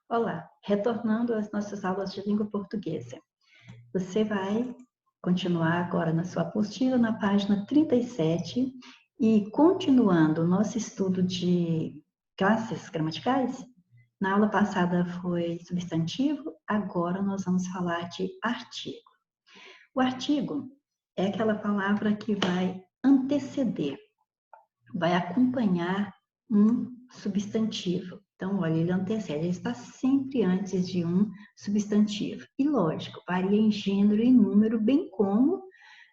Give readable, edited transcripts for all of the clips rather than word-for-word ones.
Olá, retornando às nossas aulas de língua portuguesa. Você vai continuar agora na sua apostila, na página 37, e continuando o nosso estudo de classes gramaticais. Na aula passada foi substantivo, agora nós vamos falar de artigo. O artigo é aquela palavra que vai anteceder, vai acompanhar um substantivo. Então, olha, ele antecede, ele está sempre antes de um substantivo. E, lógico, varia em gênero e número, bem como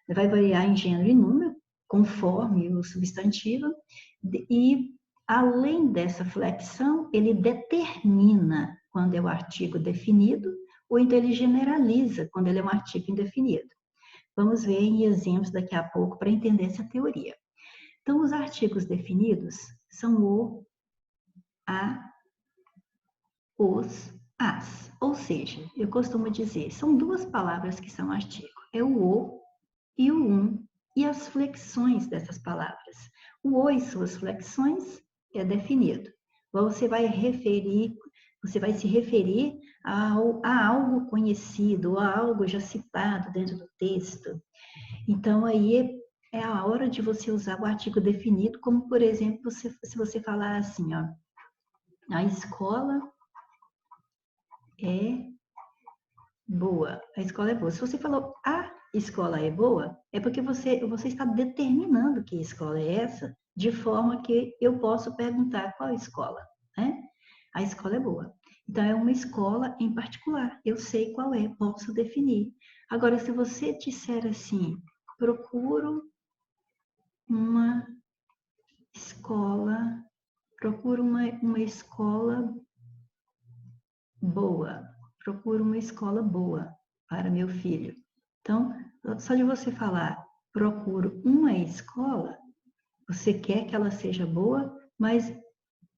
vai variar em gênero e número, conforme o substantivo, e, além dessa flexão, ele determina quando é o artigo definido, ou então ele generaliza quando ele é um artigo indefinido. Vamos ver em exemplos daqui a pouco para entender essa teoria. Então, os artigos definidos são o, a, os, as. Ou seja, eu costumo dizer, são duas palavras que são artigo. É o e o e as flexões dessas palavras. O e suas flexões é definido. Você vai se referir a algo conhecido, a algo já citado dentro do texto. Então, aí é a hora de você usar o artigo definido, como, por exemplo, se você falar assim, ó, a escola é boa. A escola é boa. Se você falou a escola é boa, é porque você está determinando que escola é essa, de forma que eu posso perguntar qual escola, né? A escola é boa. Então, é uma escola em particular. Eu sei qual é, posso definir. Agora, se você disser assim, procuro uma escola, procuro uma escola boa, procuro uma escola boa para meu filho. Então, só de você falar, procuro uma escola, você quer que ela seja boa, mas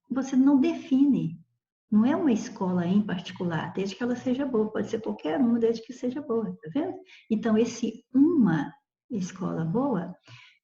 você não define. Não é uma escola em particular, desde que ela seja boa. Pode ser qualquer uma, desde que seja boa, tá vendo? Então, esse uma escola boa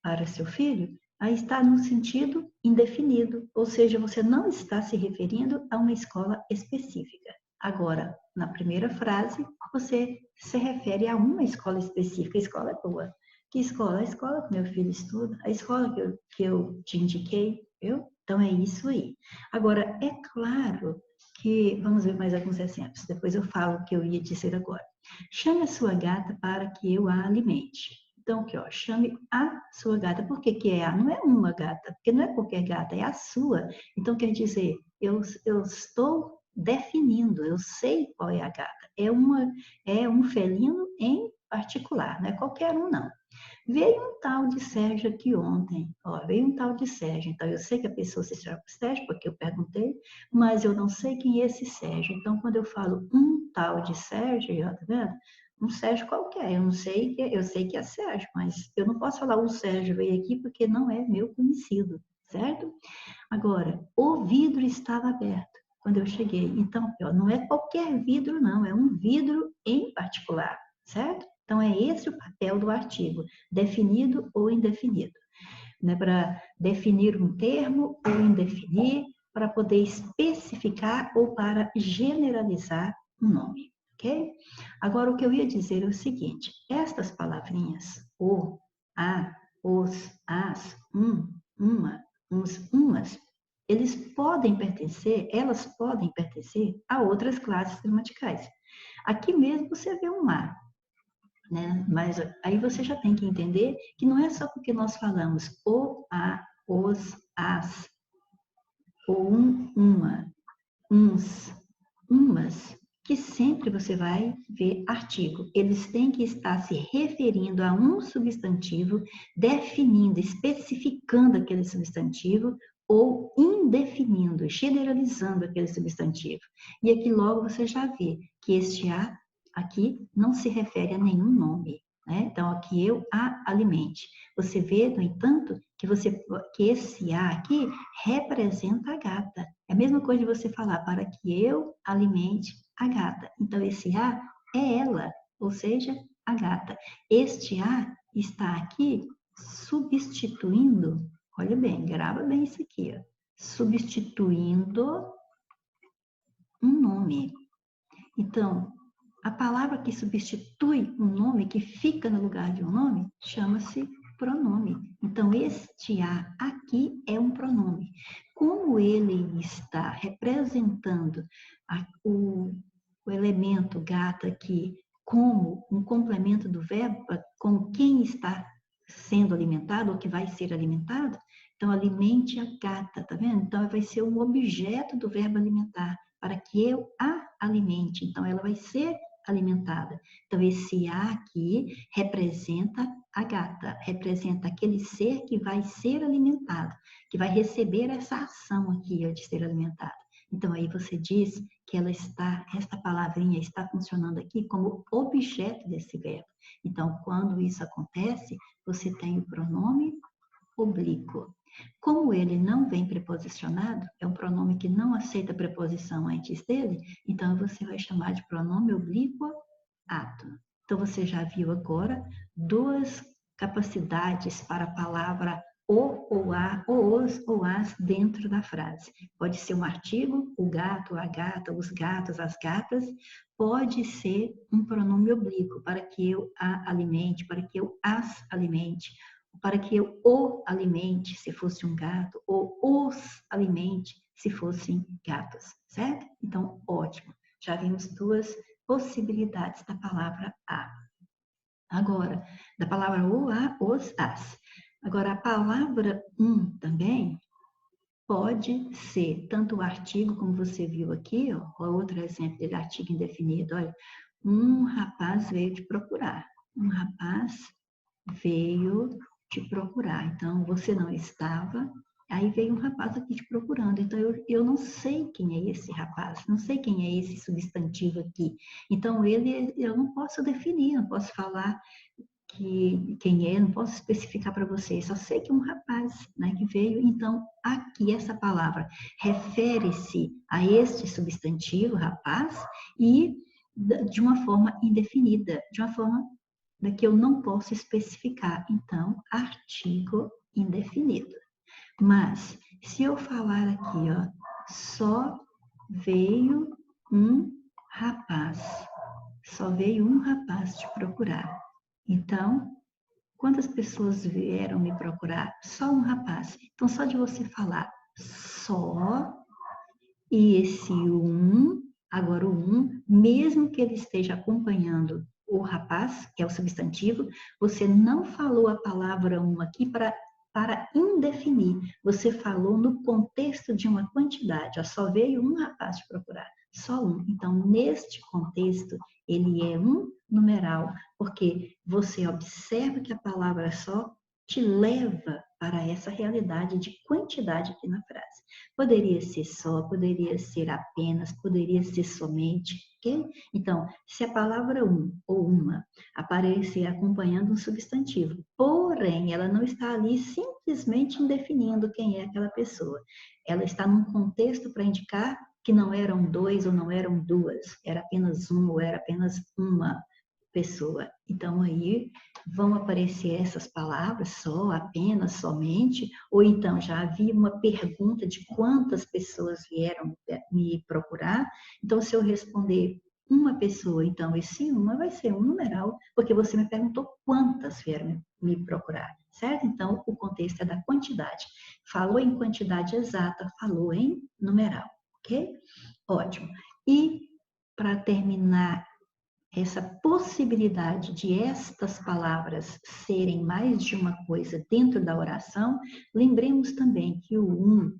para seu filho, aí está no sentido indefinido, ou seja, você não está se referindo a uma escola específica. Agora, na primeira frase, você se refere a uma escola específica. A escola é boa. Que escola? A escola que meu filho estuda, a escola que eu te indiquei, viu? Então, é isso aí. Agora, é claro que, vamos ver mais alguns exemplos, depois eu falo o que eu ia dizer agora. Chame a sua gata para que eu a alimente. Então, aqui, ó, chame a sua gata. Por que que é a? Não é uma gata, porque não é qualquer gata, é a sua. Então, quer dizer, eu estou definindo, eu sei qual é a gata. É um felino em particular, não é qualquer um, não. Veio um tal de Sérgio aqui ontem, ó, veio um tal de Sérgio, então eu sei que a pessoa se chama Sérgio, porque eu perguntei, mas eu não sei quem é esse Sérgio. Então, quando eu falo um tal de Sérgio, ó, tá vendo? Um Sérgio qualquer, eu sei que é Sérgio, mas eu não posso falar o Sérgio veio aqui porque não é meu conhecido, certo? Agora, o vidro estava aberto quando eu cheguei. Então, ó, não é qualquer vidro, não, é um vidro em particular, certo? Então, é esse o papel do artigo, definido ou indefinido. Né? Para definir um termo ou indefinir, para poder especificar ou para generalizar um nome, ok? Agora, o que eu ia dizer é o seguinte, estas palavrinhas, o, a, os, as, uma, uns, umas, elas podem pertencer a outras classes gramaticais. Aqui mesmo você vê um a, né? Mas aí você já tem que entender que não é só porque nós falamos o, a, os, as, ou uma, uns, umas, que sempre você vai ver artigo. Eles têm que estar se referindo a um substantivo, definindo, especificando aquele substantivo, ou indefinindo, generalizando aquele substantivo. E aqui logo você já vê que este a aqui não se refere a nenhum nome, né? Então, aqui eu a alimente. Você vê, no entanto, que esse a aqui representa a gata. É a mesma coisa de você falar para que eu alimente a gata. Então, esse a é ela, ou seja, a gata. Este a está aqui substituindo, olha bem, grava bem isso aqui, ó, substituindo um nome. Então, a palavra que substitui um nome, que fica no lugar de um nome, chama-se pronome. Então, este a aqui é um pronome. Como ele está representando o elemento gata aqui como um complemento do verbo, com quem está sendo alimentado ou que vai ser alimentado, então alimente a gata, tá vendo? Então vai ser um objeto do verbo alimentar, para que eu a alimente. Então ela vai ser alimentada. Então esse a aqui representa a gata, representa aquele ser que vai ser alimentado, que vai receber essa ação aqui ó, de ser alimentado. Então aí você diz que esta palavrinha está funcionando aqui como objeto desse verbo. Então quando isso acontece, você tem o pronome oblíquo. Como ele não vem preposicionado, é um pronome que não aceita preposição antes dele, então você vai chamar de pronome oblíquo átono. Então você já viu agora duas capacidades para a palavra o ou a, ou os ou as dentro da frase. Pode ser um artigo, o gato, a gata, os gatos, as gatas. Pode ser um pronome oblíquo, para que eu a alimente, para que eu as alimente, para que eu o alimente, se fosse um gato, ou os alimente, se fossem gatos, certo? Então, ótimo. Já vimos duas possibilidades da palavra a. Agora, da palavra o, a, os, as. Agora, a palavra também pode ser tanto o artigo, como você viu aqui, ó, outro exemplo de artigo indefinido. Olha, um rapaz veio te procurar. Um rapaz veio te procurar. Então, você não estava, aí veio um rapaz aqui te procurando. Então, eu não sei quem é esse rapaz, não sei quem é esse substantivo aqui. Então, eu não posso definir, não posso falar quem é, não posso especificar para vocês, só sei que é um rapaz, né, que veio. Então, aqui essa palavra refere-se a este substantivo, rapaz, e de uma forma indefinida, de uma forma que eu não posso especificar. Então, artigo indefinido. Mas, se eu falar aqui, ó, só veio um rapaz, só veio um rapaz te procurar. Então, quantas pessoas vieram me procurar? Só um rapaz. Então, só de você falar só, e esse agora o mesmo que ele esteja acompanhando o rapaz, que é o substantivo, você não falou a palavra aqui para indefinir. Você falou no contexto de uma quantidade. Ó, só veio um rapaz te procurar. Só um. Então, neste contexto, ele é um numeral, porque você observa que a palavra só te leva para essa realidade de quantidade aqui na frase. Poderia ser só, poderia ser apenas, poderia ser somente, ok? Então, se a palavra ou uma aparecer acompanhando um substantivo, porém, ela não está ali simplesmente indefinindo quem é aquela pessoa. Ela está num contexto para indicar que não eram dois ou não eram duas, era apenas um ou era apenas uma pessoa. Então, aí vão aparecer essas palavras, só, apenas, somente, ou então já havia uma pergunta de quantas pessoas vieram me procurar. Então, se eu responder uma pessoa, então esse uma vai ser um numeral, porque você me perguntou quantas vieram me procurar, certo? Então, o contexto é da quantidade. Falou em quantidade exata, falou em numeral, ok? Ótimo. E, para terminar essa possibilidade de estas palavras serem mais de uma coisa dentro da oração, lembremos também que o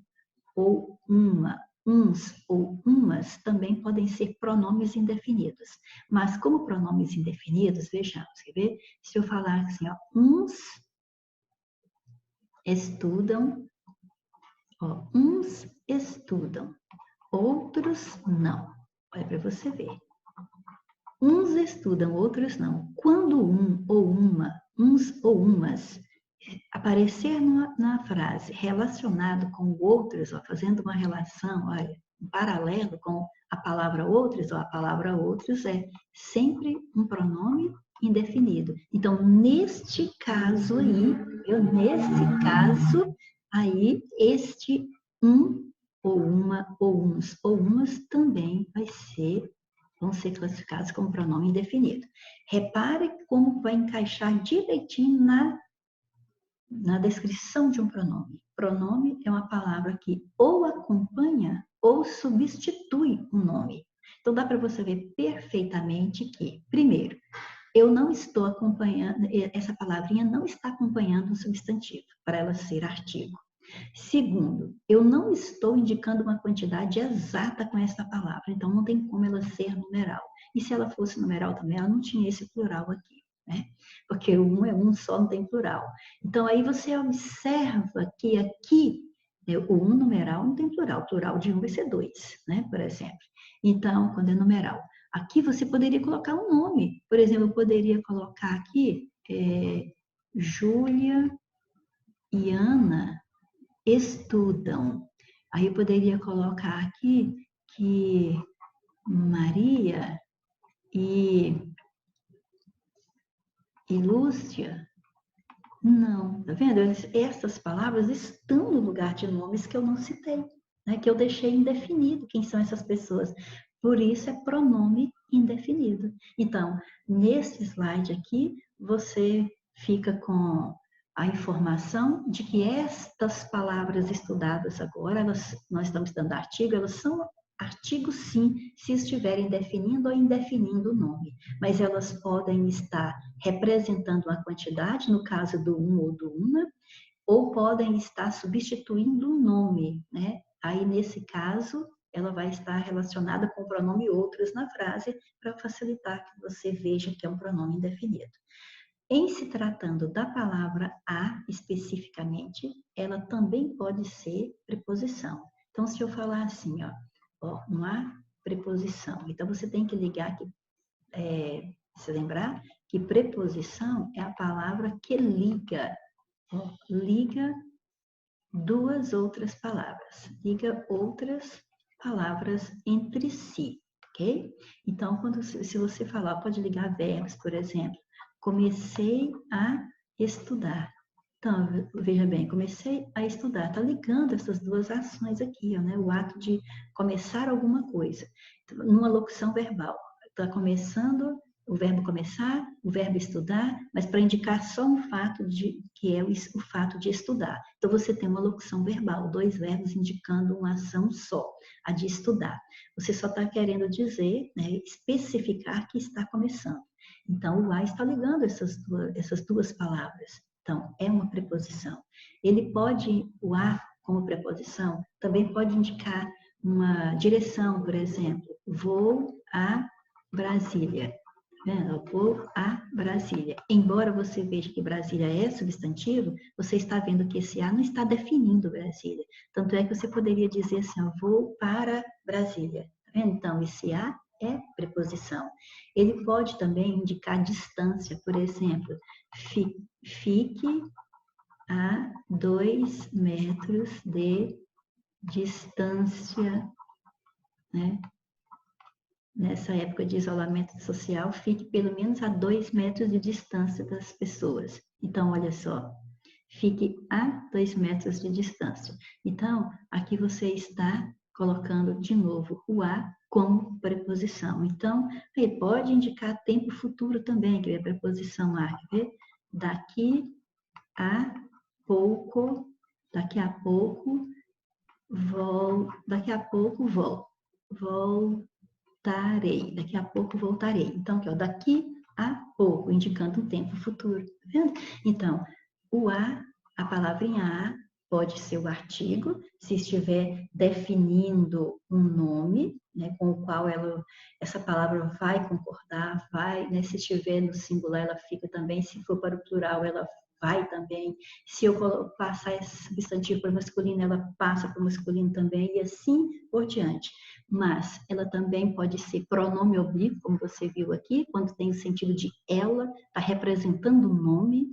ou uma, uns ou umas também podem ser pronomes indefinidos. Mas como pronomes indefinidos, vejamos, quer ver? Se eu falar assim, ó, uns estudam, ó, uns estudam, outros não. Olha para você ver. Uns estudam, outros não. Quando um ou uma, uns ou umas, aparecer na frase relacionado com outros, ó, fazendo uma relação, olha, um paralelo com a palavra outros, ou a palavra outros é sempre um pronome indefinido. Então, neste caso aí, este este ou uma, ou uns, ou umas também vão ser classificados como pronome indefinido. Repare como vai encaixar direitinho na descrição de um pronome. Pronome é uma palavra que ou acompanha ou substitui um nome. Então, dá para você ver perfeitamente que, primeiro, eu não estou acompanhando, essa palavrinha não está acompanhando um substantivo, para ela ser artigo. Segundo, eu não estou indicando uma quantidade exata com essa palavra, então não tem como ela ser numeral. E se ela fosse numeral também, ela não tinha esse plural aqui, né? Porque um é um só, não tem plural. Então aí você observa que aqui, né, o um numeral não tem plural, o plural de um vai ser dois, né? Por exemplo. Então, quando é numeral. Aqui você poderia colocar um nome. Por exemplo, eu poderia colocar aqui Júlia e Ana estudam. Aí eu poderia colocar aqui que Maria e Lúcia, não, tá vendo? Essas palavras estão no lugar de nomes que eu não citei, né? Que eu deixei indefinido quem são essas pessoas. Por isso é pronome indefinido. Então, nesse slide aqui, você fica com a informação de que estas palavras estudadas agora, nós estamos estudando artigo, elas são artigos sim, se estiverem definindo ou indefinindo o nome, mas elas podem estar representando uma quantidade, no caso do um ou do uma, ou podem estar substituindo um nome, né? Aí, nesse caso, ela vai estar relacionada com o pronome outros na frase, para facilitar que você veja que é um pronome indefinido. Em se tratando da palavra a, especificamente, ela também pode ser preposição. Então, se eu falar assim, uma preposição. Então, você tem que ligar que, se lembrar que preposição é a palavra que liga, liga duas outras palavras, liga outras palavras entre si, ok? Então, se você falar, pode ligar verbos, por exemplo, comecei a estudar. Então, veja bem, comecei a estudar. Está ligando essas duas ações aqui, né? O ato de começar alguma coisa. Numa locução verbal. Está começando o verbo começar, o verbo estudar, mas para indicar só um fato que é o fato de estudar. Então, você tem uma locução verbal, dois verbos indicando uma ação só, a de estudar. Você só está querendo dizer, né, especificar que está começando. Então, o a está ligando essas duas palavras. Então, é uma preposição. O a, como preposição, também pode indicar uma direção, por exemplo, vou a Brasília. Eu vou a Brasília. Embora você veja que Brasília é substantivo, você está vendo que esse a não está definindo Brasília. Tanto é que você poderia dizer assim, eu vou para Brasília. Tá vendo? Então, esse a é preposição. Ele pode também indicar distância, por exemplo, fique a 2 metros de distância, né? Nessa época de isolamento social, fique pelo menos a 2 metros de distância das pessoas. Então, olha só, fique a 2 metros de distância. Então, aqui você está colocando de novo o a como preposição. Então, aí pode indicar tempo futuro também, que é a preposição a. Quer ver? Daqui a pouco, voltarei. Daqui a pouco voltarei. Então, aqui, daqui a pouco, indicando um tempo futuro. Tá vendo? Então, a palavrinha a pode ser o artigo, se estiver definindo um nome, né, com o qual essa palavra vai concordar, né, se estiver no singular, ela fica também, se for para o plural, ela vai também. Se eu passar esse substantivo para o masculino, ela passa para o masculino também, e assim por diante. Mas ela também pode ser pronome oblíquo, como você viu aqui, quando tem o sentido de ela, está representando um nome,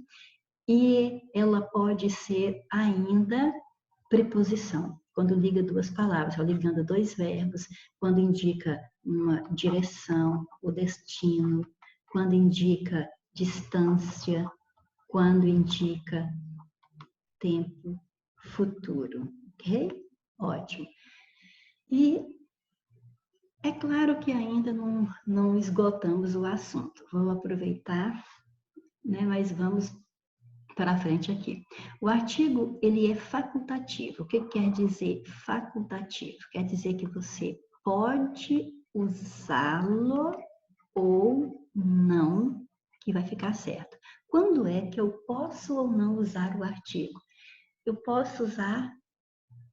e ela pode ser ainda preposição, quando liga duas palavras, ligando dois verbos, quando indica uma direção, o destino, quando indica distância, quando indica tempo futuro, ok? Ótimo. E é claro que ainda não esgotamos o assunto. Vou aproveitar, né, mas vamos para frente aqui. O artigo, ele é facultativo. O que quer dizer facultativo? Quer dizer que você pode usá-lo ou não, que vai ficar certo. Quando é que eu posso ou não usar o artigo? Eu posso usar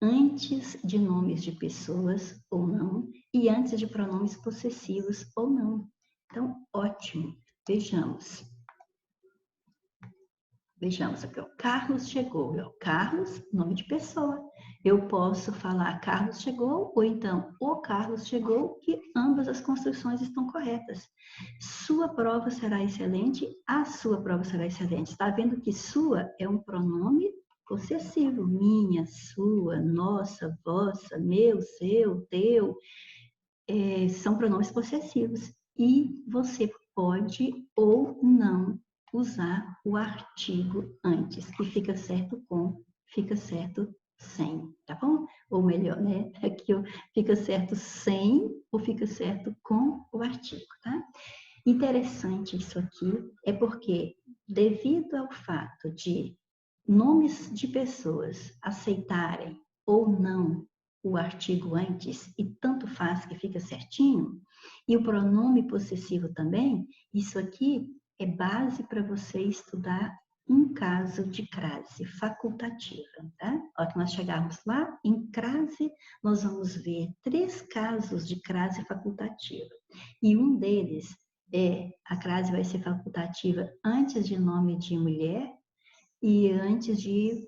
antes de nomes de pessoas ou não, e antes de pronomes possessivos ou não. Então, ótimo. Vejamos. Vejamos aqui, ó. Carlos chegou. Ó. Carlos, nome de pessoa. Eu posso falar Carlos chegou ou então o Carlos chegou, que ambas as construções estão corretas. Sua prova será excelente, a sua prova será excelente. Está vendo que sua é um pronome possessivo. Minha, sua, nossa, vossa, meu, seu, teu. São pronomes possessivos. E você pode ou não usar o artigo antes, que fica certo com, fica certo sem, tá bom? Ou melhor, né? Aqui fica certo sem ou fica certo com o artigo, tá? Interessante isso aqui é porque, devido ao fato de nomes de pessoas aceitarem ou não o artigo antes, e tanto faz que fica certinho, e o pronome possessivo também, isso aqui é base para você estudar um caso de crase facultativa, tá? Ó, que nós chegarmos lá, em crase, nós vamos ver 3 casos de crase facultativa. E um deles a crase vai ser facultativa antes de nome de mulher e antes de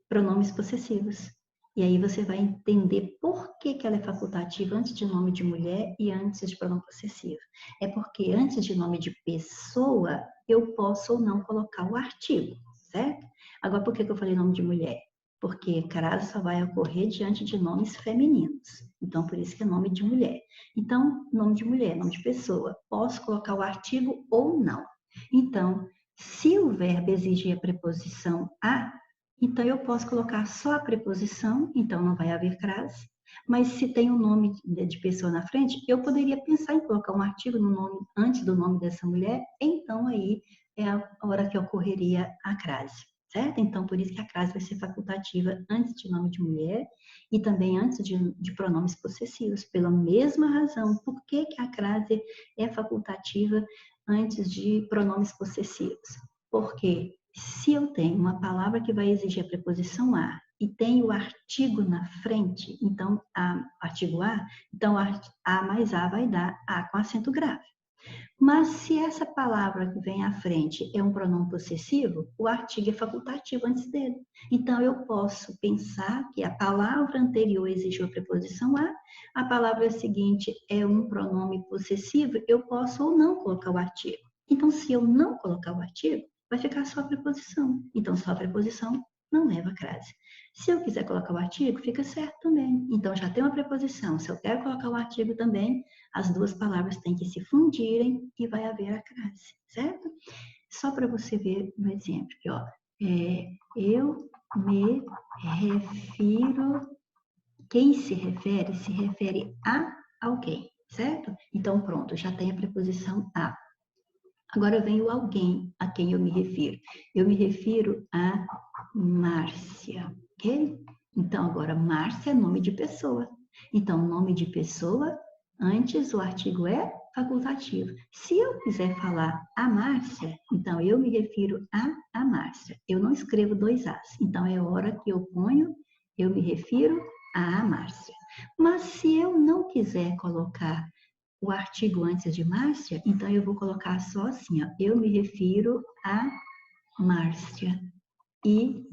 pronomes possessivos. E aí você vai entender por que ela é facultativa antes de nome de mulher e antes de pronome possessivo. É porque antes de nome de pessoa, eu posso ou não colocar o artigo, certo? Agora, por que eu falei nome de mulher? Porque crase só vai ocorrer diante de nomes femininos. Então, por isso que é nome de mulher. Então, nome de mulher, nome de pessoa. Posso colocar o artigo ou não. Então, se o verbo exigir a preposição a, então eu posso colocar só a preposição, então não vai haver crase. Mas se tem um nome de pessoa na frente, eu poderia pensar em colocar um artigo no nome, antes do nome dessa mulher, então aí é a hora que ocorreria a crase, certo? Então, por isso que a crase vai ser facultativa antes de nome de mulher e também antes de pronomes possessivos, pela mesma razão. Por que a crase é facultativa antes de pronomes possessivos? Porque se eu tenho uma palavra que vai exigir a preposição a e tem o artigo na frente, então, artigo a, então a mais a vai dar a com acento grave. Mas se essa palavra que vem à frente é um pronome possessivo, o artigo é facultativo antes dele. Então, eu posso pensar que a palavra anterior exigiu a preposição a palavra seguinte é um pronome possessivo, eu posso ou não colocar o artigo. Então, se eu não colocar o artigo, vai ficar só a preposição. Então, só a preposição não leva a crase. Se eu quiser colocar o artigo, fica certo também. Então, já tem uma preposição. Se eu quero colocar o artigo também, as duas palavras têm que se fundirem e vai haver a crase, certo? Só para você ver um exemplo aqui, ó. Eu me refiro... Quem se refere a alguém, certo? Então, pronto, já tem a preposição a. Agora vem o alguém a quem eu me refiro. Eu me refiro a Márcia, ok? Então, agora, Márcia é nome de pessoa. Então, nome de pessoa, antes o artigo é facultativo. Se eu quiser falar a Márcia, então eu me refiro a Márcia. Eu não escrevo 2 As. Então, é hora que eu ponho, eu me refiro a Márcia. Mas se eu não quiser colocar o artigo antes de Márcia, então eu vou colocar só assim, ó, eu me refiro a Márcia. E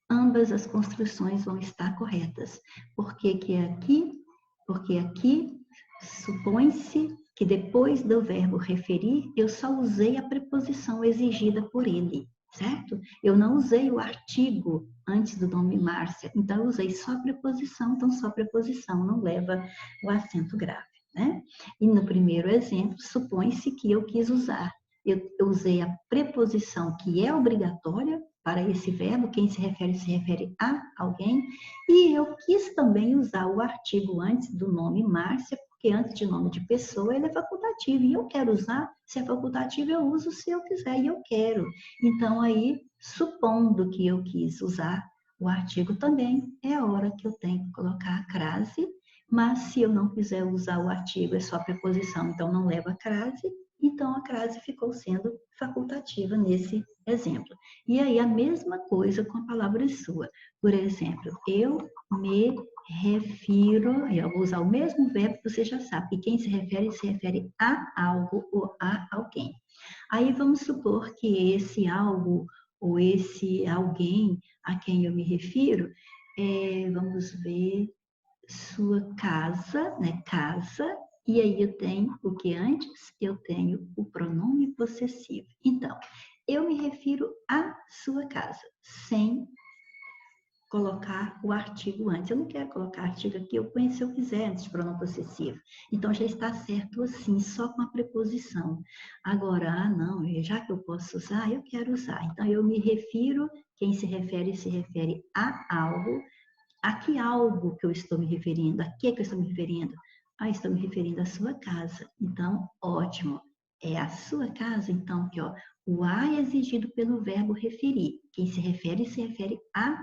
ambas as construções vão estar corretas. Por que que é aqui? Porque aqui supõe-se que depois do verbo referir, eu só usei a preposição exigida por ele, certo? Eu não usei o artigo antes do nome Márcia, então eu usei só a preposição, então só a preposição não leva o acento grave. Né? E no primeiro exemplo, supõe-se que eu quis usar. Eu usei a preposição que é obrigatória para esse verbo, quem se refere a alguém. E eu quis também usar o artigo antes do nome Márcia, porque antes de nome de pessoa ele é facultativo. E eu quero usar, se é facultativo eu uso se eu quiser e eu quero. Então aí, supondo que eu quis usar o artigo também, é a hora que eu tenho que colocar a crase. Mas se eu não quiser usar o artigo, é só preposição, então não leva a crase. Então, a crase ficou sendo facultativa nesse exemplo. E aí, a mesma coisa com a palavra sua. Por exemplo, eu me refiro, eu vou usar o mesmo verbo que você já sabe, que quem se refere a algo ou a alguém. Aí, vamos supor que esse algo ou esse alguém a quem eu me refiro, vamos ver, sua casa, né? Casa. E aí eu tenho o que antes? Eu tenho o pronome possessivo. Então, eu me refiro à sua casa, sem colocar o artigo antes. Eu não quero colocar artigo aqui, eu ponho se eu quiser antes de pronome possessivo. Então, já está certo assim, só com a preposição. Agora, não, já que eu posso usar, eu quero usar. Então, eu me refiro, quem se refere a algo. A que algo que eu estou me referindo? A que eu estou me referindo? Estou me referindo à sua casa. Então, ótimo. É a sua casa, então, aqui, ó, o a é exigido pelo verbo referir. Quem se refere a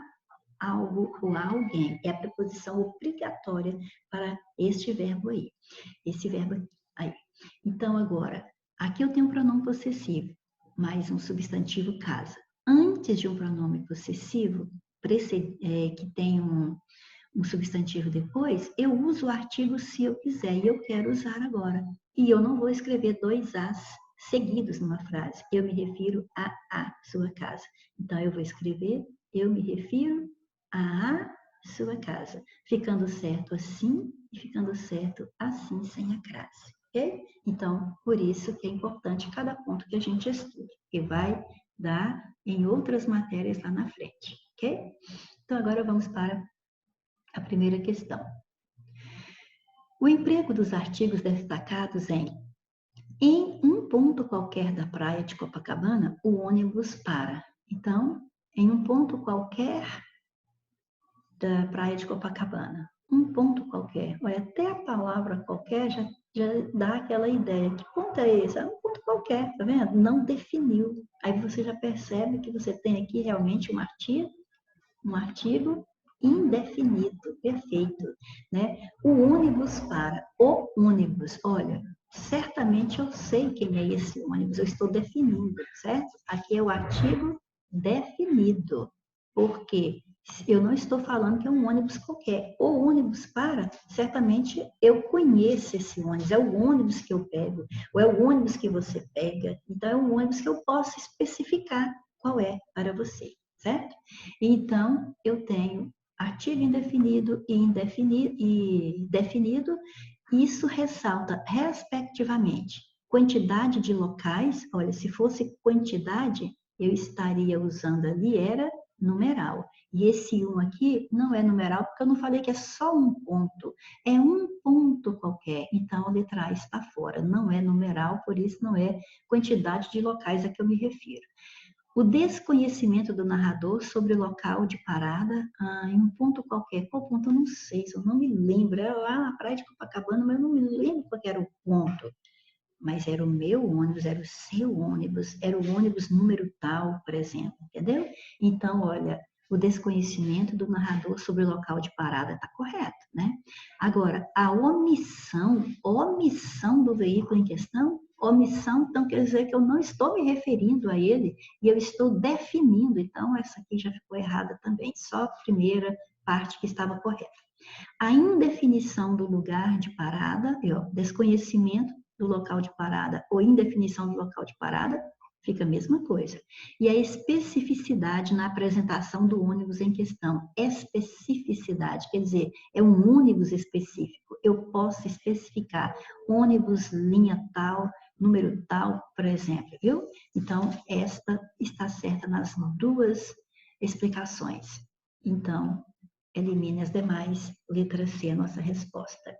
algo ou a alguém. É a preposição obrigatória para este verbo aí. Esse verbo aí. Então, agora, aqui eu tenho um pronome possessivo, mais um substantivo casa. Antes de um pronome possessivo, que tem um substantivo depois, eu uso o artigo se eu quiser e eu quero usar agora. E eu não vou escrever dois as seguidos numa frase. Eu me refiro a sua casa. Então, eu vou escrever, eu me refiro a sua casa. Ficando certo assim e ficando certo assim sem a crase. Ok? Então, por isso que é importante cada ponto que a gente estuda, que vai dar em outras matérias lá na frente. Ok? Então, agora vamos para a primeira questão. O emprego dos artigos destacados em um ponto qualquer da praia de Copacabana, o ônibus para. Então, em um ponto qualquer da praia de Copacabana. Um ponto qualquer. Olha, até a palavra qualquer já dá aquela ideia. Que ponto é esse? É um ponto qualquer, tá vendo? Não definiu. Aí você já percebe que você tem aqui realmente um artigo indefinido, perfeito, né? O ônibus para, o ônibus, olha, certamente eu sei quem é esse ônibus, eu estou definindo, certo? Aqui é o artigo definido, porque eu não estou falando que é um ônibus qualquer. O ônibus para, certamente eu conheço esse ônibus, é o ônibus que eu pego, ou é o ônibus que você pega, então é um ônibus que eu posso especificar qual é para você. Certo? Então, eu tenho artigo indefinido e definido. Isso ressalta, respectivamente, quantidade de locais. Olha, se fosse quantidade, eu estaria usando ali, era numeral. E esse um aqui não é numeral, porque eu não falei que é só um ponto. É um ponto qualquer. Então, a letra A está fora. Não é numeral, por isso não é quantidade de locais a que eu me refiro. O desconhecimento do narrador sobre o local de parada em um ponto qualquer. Qual ponto? Eu não sei, eu não me lembro. Era lá na praia de Copacabana, mas eu não me lembro qual era o ponto. Mas era o meu ônibus, era o seu ônibus, era o ônibus número tal, por exemplo, entendeu? Então, olha, o desconhecimento do narrador sobre o local de parada está correto, né? Agora, a omissão do veículo em questão, omissão, então quer dizer que eu não estou me referindo a ele e eu estou definindo. Então, essa aqui já ficou errada também, só a primeira parte que estava correta. A indefinição do lugar de parada, desconhecimento do local de parada ou indefinição do local de parada, fica a mesma coisa. E a especificidade na apresentação do ônibus em questão. Especificidade, quer dizer, é um ônibus específico. Eu posso especificar ônibus, linha tal, número tal, por exemplo, viu? Então, esta está certa nas duas explicações. Então, elimine as demais, letra C, a nossa resposta.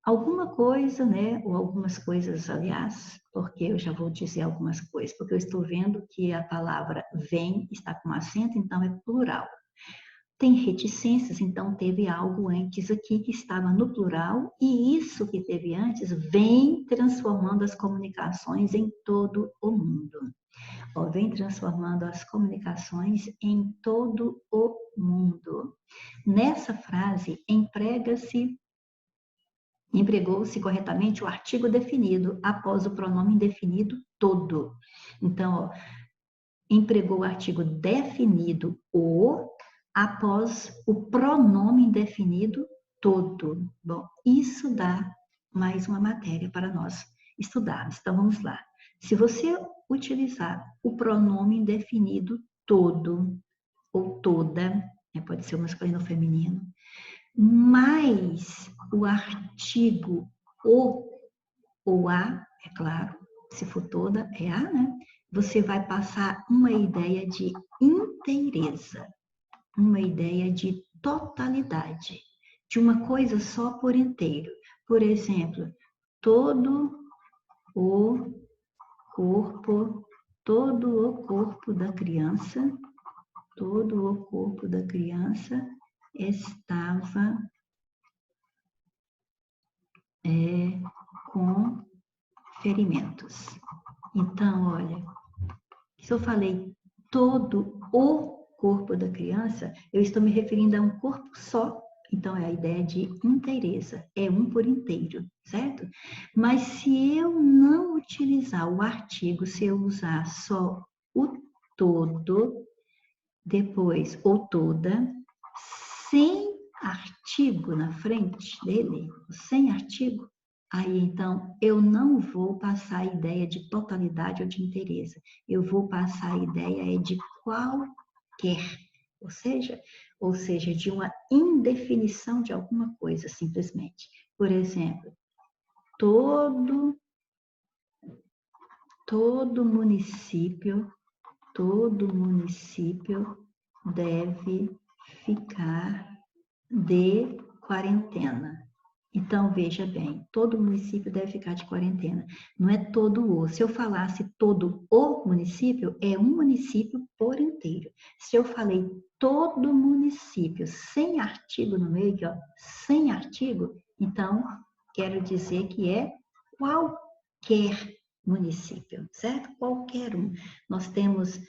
alguma coisa, né? Ou algumas coisas, aliás, porque eu já vou dizer algumas coisas, porque eu estou vendo que a palavra vem está com acento, então é plural. Tem reticências, então teve algo antes aqui que estava no plural, e isso que teve antes vem transformando as comunicações em todo o mundo. Ó, vem transformando as comunicações em todo o mundo. Nessa frase, empregou-se corretamente o artigo definido após o pronome indefinido todo. Então, ó, empregou o artigo definido o após o pronome indefinido todo. Bom, isso dá mais uma matéria para nós estudarmos. Então, vamos lá. Se você utilizar o pronome indefinido todo ou toda, né, pode ser o masculino ou feminino, mais o artigo o ou a, é claro, se for toda, é a, né? Você vai passar uma ideia de inteireza, uma ideia de totalidade, de uma coisa só por inteiro. Por exemplo, todo o corpo, todo o corpo da criança, todo o corpo da criança estava com ferimentos. Então, olha, se eu falei todo o corpo da criança, eu estou me referindo a um corpo só. Então, é a ideia de inteireza, é um por inteiro, certo? Mas se eu não utilizar o artigo, se eu usar só o todo, depois ou toda, sem artigo na frente dele, sem artigo, aí então eu não vou passar a ideia de totalidade ou de inteireza, eu vou passar a ideia de qualquer, ou seja, de uma indefinição de alguma coisa, simplesmente. Por exemplo, todo município deve ficar de quarentena. Então, veja bem, todo município deve ficar de quarentena. Não é todo o. Se eu falasse todo o município, é um município por inteiro. Se eu falei todo município, sem artigo no meio, ó, sem artigo, então, quero dizer que é qualquer município, certo? Qualquer um. Nós temos,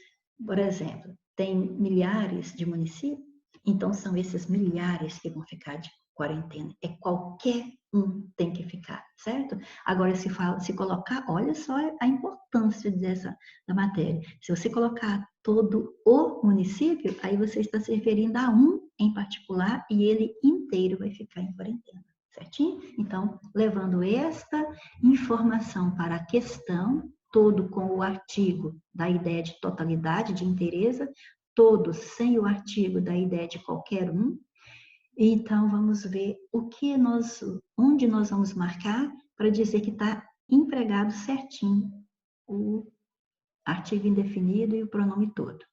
por exemplo, tem milhares de municípios, então são esses milhares que vão ficar de quarentena. É qualquer um tem que ficar, certo? Agora, se colocar, olha só a importância da matéria. Se você colocar todo o município, aí você está se referindo a um em particular e ele inteiro vai ficar em quarentena, certinho? Então, levando esta informação para a questão, todo com o artigo da ideia de totalidade, de inteireza, todo sem o artigo da ideia de qualquer um. Então, vamos ver onde nós vamos marcar para dizer que está empregado certinho o artigo indefinido e o pronome todo.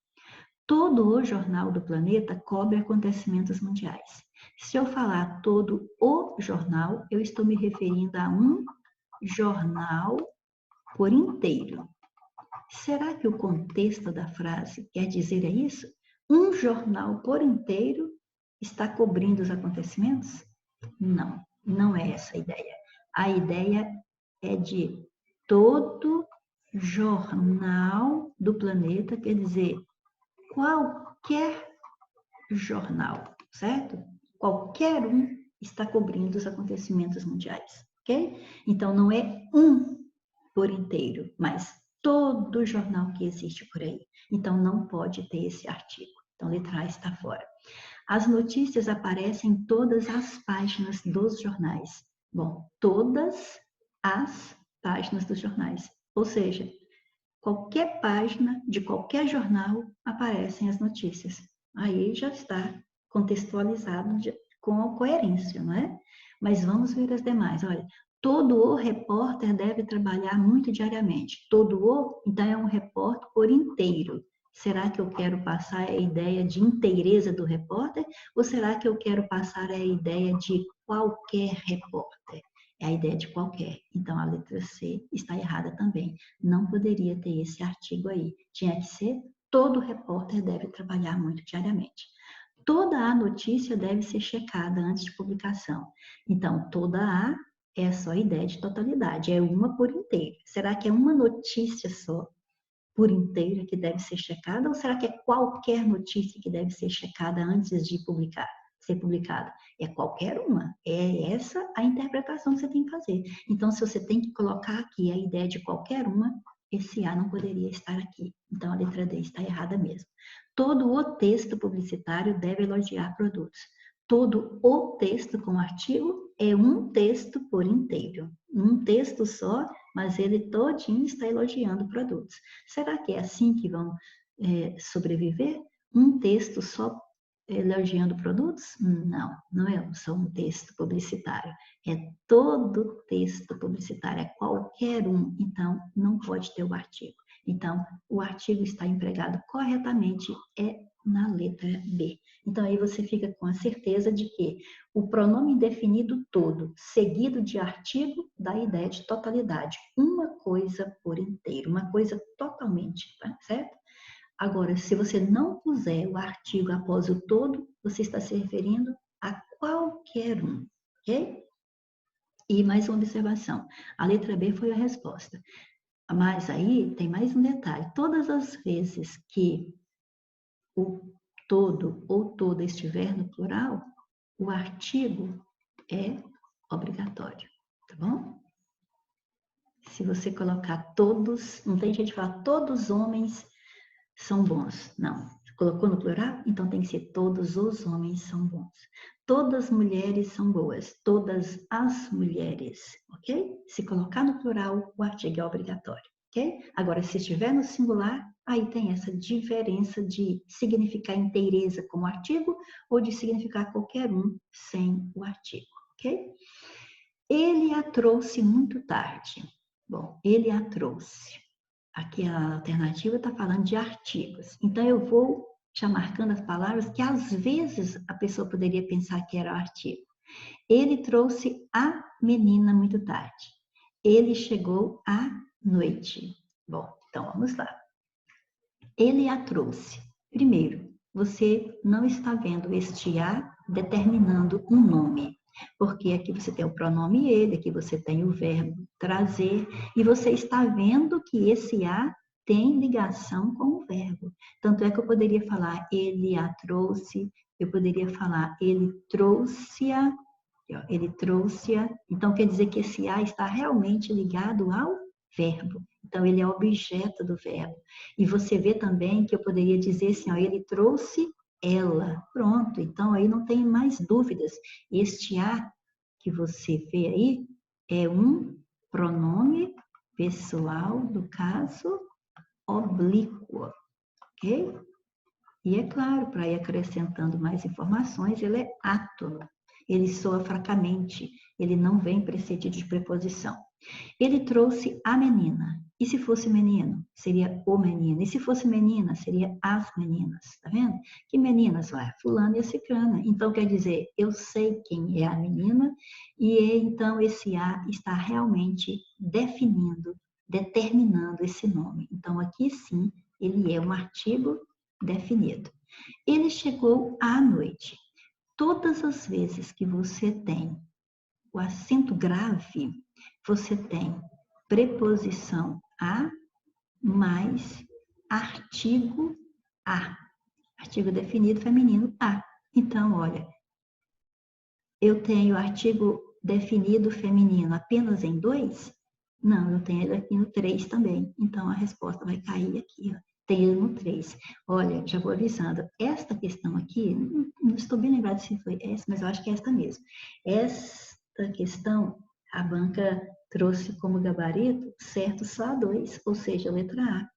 Todo o jornal do planeta cobre acontecimentos mundiais. Se eu falar todo o jornal, eu estou me referindo a um jornal por inteiro. Será que o contexto da frase quer dizer isso? Um jornal por inteiro está cobrindo os acontecimentos? Não, não é essa a ideia. A ideia é de todo jornal do planeta, quer dizer, qualquer jornal, certo? Qualquer um está cobrindo os acontecimentos mundiais, ok? Então, não é um por inteiro, mas todo jornal que existe por aí. Então, não pode ter esse artigo. Então, letra A está fora. As notícias aparecem em todas as páginas dos jornais. Bom, todas as páginas dos jornais. Ou seja, qualquer página de qualquer jornal aparecem as notícias. Aí já está contextualizado com a coerência, não é? Mas vamos ver as demais. Olha, todo o repórter deve trabalhar muito diariamente. Todo o, então, é um repórter por inteiro. Será que eu quero passar a ideia de inteireza do repórter? Ou será que eu quero passar a ideia de qualquer repórter? É a ideia de qualquer. Então, a letra C está errada também. Não poderia ter esse artigo aí. Tinha que ser: todo repórter deve trabalhar muito diariamente. Toda a notícia deve ser checada antes de publicação. Então, toda a é só a ideia de totalidade, é uma por inteiro. Será que é uma notícia só por inteira que deve ser checada, ou será que é qualquer notícia que deve ser checada antes de ser publicada? É qualquer uma. É essa a interpretação que você tem que fazer. Então, se você tem que colocar aqui a ideia de qualquer uma, esse A não poderia estar aqui. Então, a letra D está errada mesmo. Todo o texto publicitário deve elogiar produtos. Todo o texto com artigo é um texto por inteiro. Um texto só, mas ele todinho está elogiando produtos. Será que é assim que vão sobreviver? Um texto só elogiando produtos? Não, não é só um texto publicitário. É todo texto publicitário, é qualquer um. Então, não pode ter o artigo. Então, o artigo está empregado corretamente na letra B. Então, aí você fica com a certeza de que o pronome indefinido todo, seguido de artigo, dá a ideia de totalidade. Uma coisa por inteiro, uma coisa totalmente, tá certo? Agora, se você não puser o artigo após o todo, você está se referindo a qualquer um, ok? E mais uma observação. A letra B foi a resposta. Mas aí tem mais um detalhe. Todas as vezes que o todo ou toda estiver no plural, o artigo é obrigatório, tá bom? Se você colocar todos, não tem jeito de falar todos os homens são bons. Não. Colocou no plural? Então tem que ser todos os homens são bons. Todas as mulheres são boas. Todas as mulheres, ok? Se colocar no plural, o artigo é obrigatório, ok? Agora, se estiver no singular, aí tem essa diferença de significar inteireza como artigo ou de significar qualquer um sem o artigo, ok? Ele a trouxe muito tarde. Bom, ele a trouxe. Aqui a alternativa está falando de artigos. Então, eu vou já marcando as palavras que às vezes a pessoa poderia pensar que era o artigo. Ele trouxe a menina muito tarde. Ele chegou à noite. Bom, então vamos lá. Ele a trouxe. Primeiro, você não está vendo este a determinando um nome. Porque aqui você tem o pronome ele, aqui você tem o verbo trazer, e você está vendo que esse a tem ligação com o verbo. Tanto é que eu poderia falar ele a trouxe, eu poderia falar ele trouxe-a, ele trouxe-a. Então quer dizer que esse a está realmente ligado ao verbo. Então ele é objeto do verbo. E você vê também que eu poderia dizer assim, ó, ele trouxe ela. Pronto, então aí não tem mais dúvidas. Este a que você vê aí é um pronome pessoal do caso oblíquo, ok? E é claro, para ir acrescentando mais informações, ele é átono. Ele soa fracamente, ele não vem precedido de preposição. Ele trouxe a menina. E se fosse menino, seria o menino. E se fosse menina, seria as meninas. Tá vendo? Que meninas? Ué, fulana e a cicrana. Então, quer dizer, eu sei quem é a menina e então esse a está realmente definindo, determinando esse nome. Então, aqui sim, ele é um artigo definido. Ele chegou à noite. Todas as vezes que você tem o acento grave, você tem preposição a mais artigo a. Artigo definido feminino a. Então, olha, eu tenho artigo definido feminino apenas em 2? Não, eu tenho ele aqui no 3 também. Então, a resposta vai cair aqui, ó. Tem ele no 3. Olha, já vou avisando. Esta questão aqui, não estou bem lembrada se foi essa, mas eu acho que é esta mesmo. Esta questão, a banca trouxe como gabarito certo só a 2, ou seja, a letra A.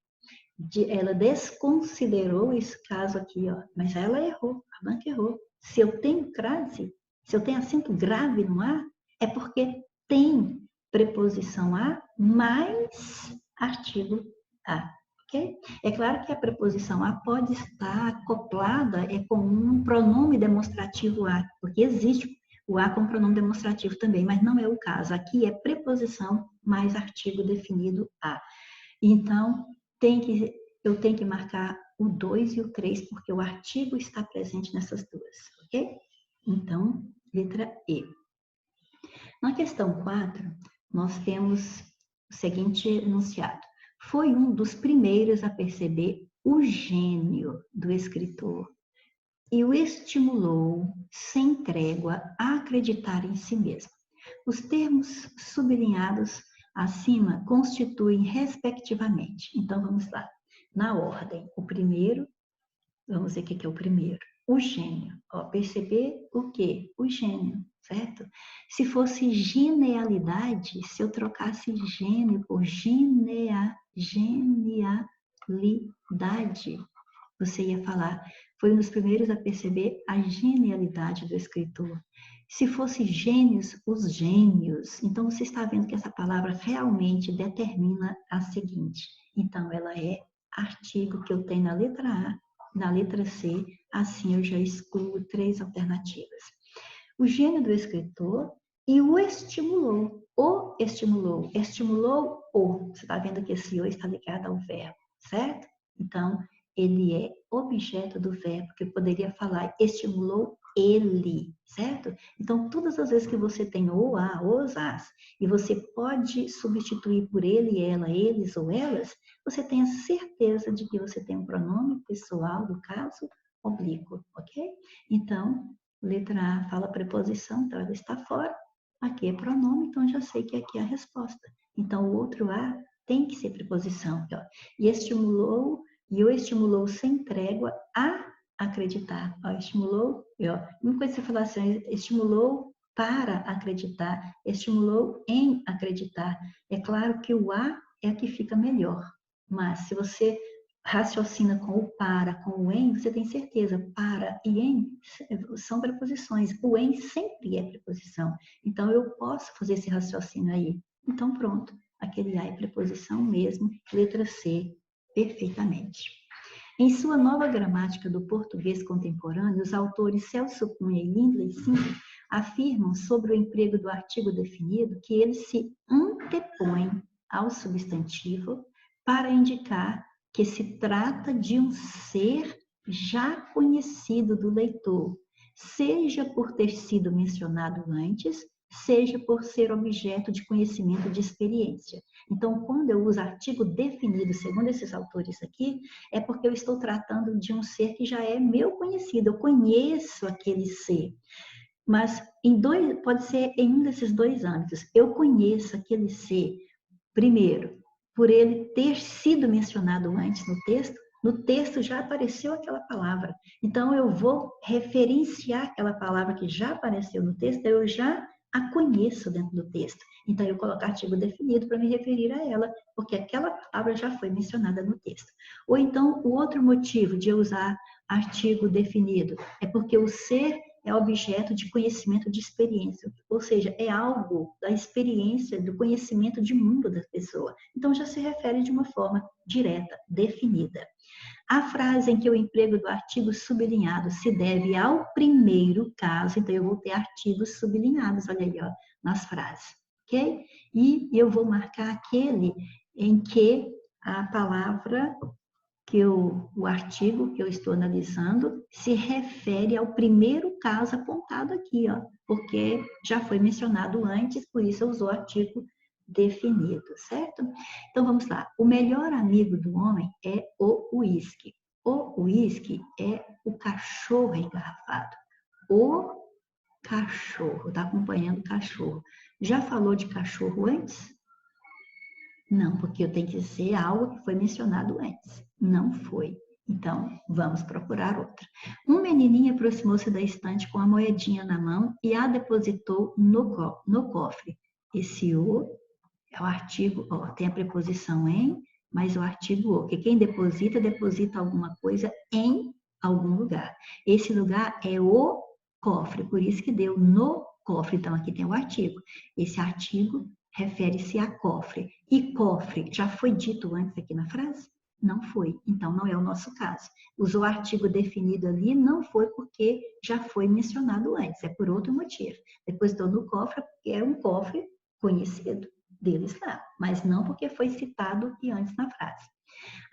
Ela desconsiderou esse caso aqui, ó, mas ela errou, a banca errou. Se eu tenho crase, se eu tenho acento grave no A, é porque tem preposição a mais artigo a, ok? É claro que a preposição a pode estar acoplada com um pronome demonstrativo a, porque existe o a com pronome demonstrativo também, mas não é o caso. Aqui é preposição mais artigo definido a. Então, eu tenho que marcar o 2 e o 3, porque o artigo está presente nessas duas, ok? Então, letra E. Na questão 4, nós temos o seguinte enunciado. Foi um dos primeiros a perceber o gênio do escritor e o estimulou, sem trégua, a acreditar em si mesmo. Os termos sublinhados acima constituem respectivamente. Então, vamos lá. Na ordem, o primeiro, vamos ver o que é o primeiro. O gênio. Ó, perceber o quê? O gênio, certo? Se fosse genialidade, se eu trocasse gênio por genialidade, você ia falar, foi um dos primeiros a perceber a genialidade do escritor. Se fosse gênios, os gênios. Então, você está vendo que essa palavra realmente determina a seguinte. Então, ela é artigo que eu tenho na letra A, na letra C, assim eu já excluo 3 alternativas. O gênio do escritor e o estimulou. O estimulou. Estimulou o. Você está vendo que esse o está ligado ao verbo, certo? Então, ele é objeto do verbo, que eu poderia falar estimulou ele, certo? Então, todas as vezes que você tem o a, os as, e você pode substituir por ele, ela, eles ou elas, você tem a certeza de que você tem um pronome pessoal do caso oblíquo, ok? Então, letra A fala preposição, então ela está fora. Aqui é pronome, então já sei que aqui é a resposta. Então, o outro A tem que ser preposição. Ó. E o estimulou sem trégua a acreditar. Ó, estimulou, ó. Uma coisa que você falar assim, estimulou para acreditar, estimulou em acreditar. É claro que o A é a que fica melhor. Mas se você raciocina com o para, com o em, você tem certeza, para e em são preposições. O em sempre é preposição. Então, eu posso fazer esse raciocínio aí. Então, pronto. Aquele A é preposição mesmo. Letra C, perfeitamente. Em sua nova gramática do português contemporâneo, os autores Celso Cunha e Lindley Simple afirmam sobre o emprego do artigo definido que ele se antepõe ao substantivo para indicar que se trata de um ser já conhecido do leitor, seja por ter sido mencionado antes, seja por ser objeto de conhecimento de experiência. Então, quando eu uso artigo definido, segundo esses autores aqui, é porque eu estou tratando de um ser que já é meu conhecido, eu conheço aquele ser. Mas pode ser em um desses dois âmbitos. Eu conheço aquele ser, primeiro, por ele ter sido mencionado antes no texto já apareceu aquela palavra. Então, eu vou referenciar aquela palavra que já apareceu no texto, eu já a conheço dentro do texto. Então, eu coloco artigo definido para me referir a ela, porque aquela palavra já foi mencionada no texto. Ou então, o outro motivo de eu usar artigo definido é porque o ser é objeto de conhecimento de experiência, ou seja, é algo da experiência, do conhecimento de mundo da pessoa. Então, já se refere de uma forma direta, definida. A frase em que o emprego do artigo sublinhado se deve ao primeiro caso, então eu vou ter artigos sublinhados, olha aí, ó, nas frases, ok? E eu vou marcar aquele em que a palavra o artigo que eu estou analisando se refere ao primeiro caso apontado aqui, ó, porque já foi mencionado antes, por isso eu usou o artigo definido, certo? Então vamos lá. O melhor amigo do homem é o uísque. O uísque é o cachorro engarrafado. O cachorro, está acompanhando o cachorro. Já falou de cachorro antes? Não, porque eu tenho que ser algo que foi mencionado antes. Não foi. Então, vamos procurar outra. Um menininho aproximou-se da estante com a moedinha na mão e a depositou no cofre. Esse o é o artigo, ó, tem a preposição em, mas o artigo o, que quem deposita, deposita alguma coisa em algum lugar. Esse lugar é o cofre, por isso que deu no cofre. Então, aqui tem o artigo. Esse artigo refere-se a cofre. E cofre, já foi dito antes aqui na frase? Não foi, então não é o nosso caso. Usou artigo definido ali, não foi porque já foi mencionado antes, é por outro motivo. Depois estou no cofre, porque é um cofre conhecido deles lá, mas não porque foi citado aqui antes na frase.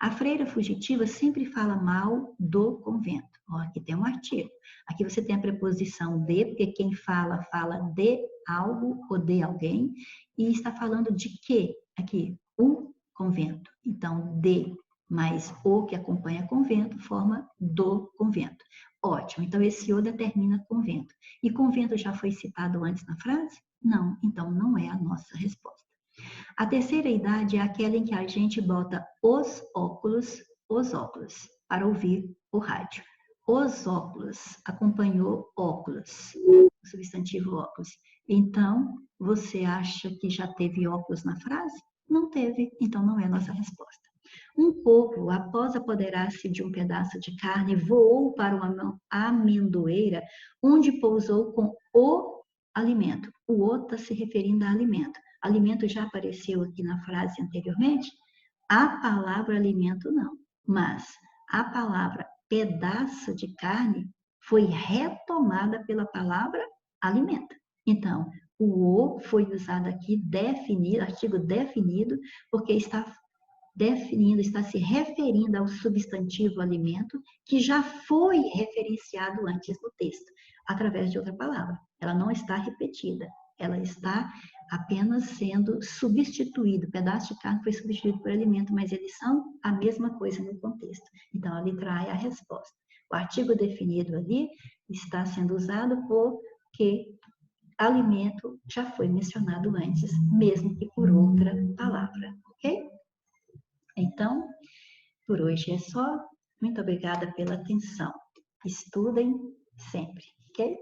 A freira fugitiva sempre fala mal do convento. Ó, aqui tem um artigo. Aqui você tem a preposição de, porque quem fala, fala de algo ou de alguém. E está falando de quê? Aqui, o convento. Então, de mais o que acompanha convento forma do convento. Ótimo, então esse o determina convento. E convento já foi citado antes na frase? Não, então não é a nossa resposta. A terceira idade é aquela em que a gente bota os óculos, para ouvir o rádio. Os óculos, acompanhou óculos, o substantivo óculos. Então, você acha que já teve óculos na frase? Não teve, então não é a nossa resposta. Um corvo, após apoderar-se de um pedaço de carne, voou para uma amendoeira, onde pousou com o alimento. O o está se referindo a alimento. Alimento já apareceu aqui na frase anteriormente? A palavra alimento não, mas a palavra pedaço de carne foi retomada pela palavra alimento. Então, o foi usado aqui definido, artigo definido, porque está definindo, está se referindo ao substantivo alimento que já foi referenciado antes no texto, através de outra palavra. Ela não está repetida, ela está apenas sendo substituído. O pedaço de carne foi substituído por alimento, mas eles são a mesma coisa no contexto. Então, ali traz a resposta. O artigo definido ali está sendo usado porque alimento já foi mencionado antes, mesmo que por outra palavra, ok? Então, por hoje é só. Muito obrigada pela atenção. Estudem sempre, ok?